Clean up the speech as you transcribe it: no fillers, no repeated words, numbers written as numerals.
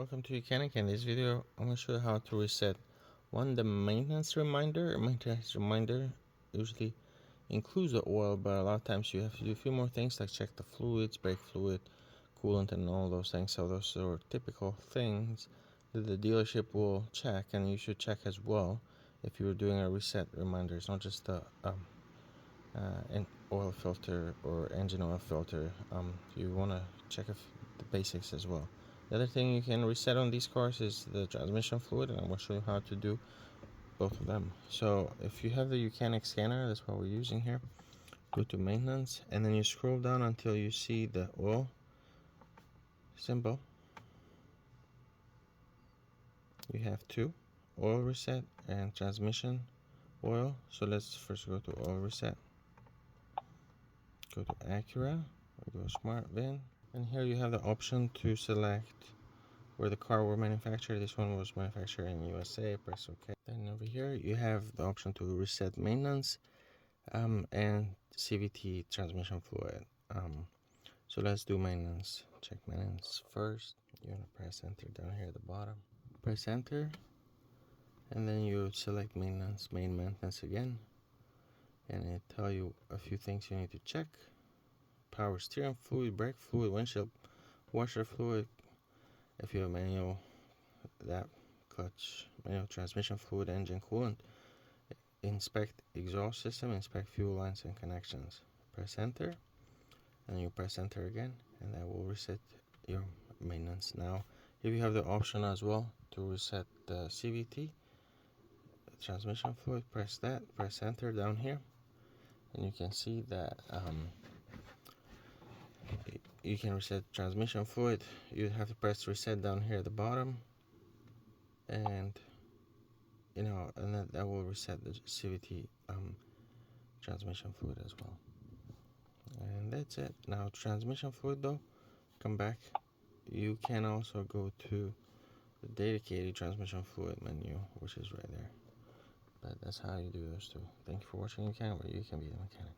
Welcome to YOUCANIC. In this video, I'm going to show you how to reset the maintenance reminder. A maintenance reminder usually includes the oil, but a lot of times you have to do a few more things like check the fluids, brake fluid, coolant, and all those things. So those are typical things that the dealership will check, and you should check as well if you're doing a reset reminder. It's not just the an oil filter or engine oil filter. You want to check the basics as well. The other thing you can reset on these cars is the transmission fluid, and I'm going to show you how to do both of them. So if you have the YOUCANIC scanner, that's what we're using here. Go to maintenance, and then you scroll down until you see the oil symbol. You have two, oil reset and transmission oil. So let's first go to oil reset. Go to Acura, go Smart VIN, and here you have the option to select where the car was manufactured. This one was manufactured in USA. Press OK. Then over here you have the option to reset maintenance and CVT transmission fluid. So let's do maintenance. Check maintenance first. You want to press enter down here at the bottom. Press enter, and then you select main maintenance again, and it tell you a few things you need to check: power steering fluid, brake fluid, windshield washer fluid. If you have manual, that clutch, manual transmission fluid, engine coolant. Inspect exhaust system, inspect fuel lines and connections. Press enter, and you press enter again, and that will reset your maintenance. Now, if you have the option as well to reset the CVT, transmission fluid, press that, press enter down here, and you can see that you can reset transmission fluid. You have to press reset down here at the bottom, and and that will reset the CVT transmission fluid as well. And that's it. Now transmission fluid though, come back. You can also go to the dedicated transmission fluid menu, which is right there. But that's how you do those two. Thank you for watching YOUCANIC, where you can be the mechanic.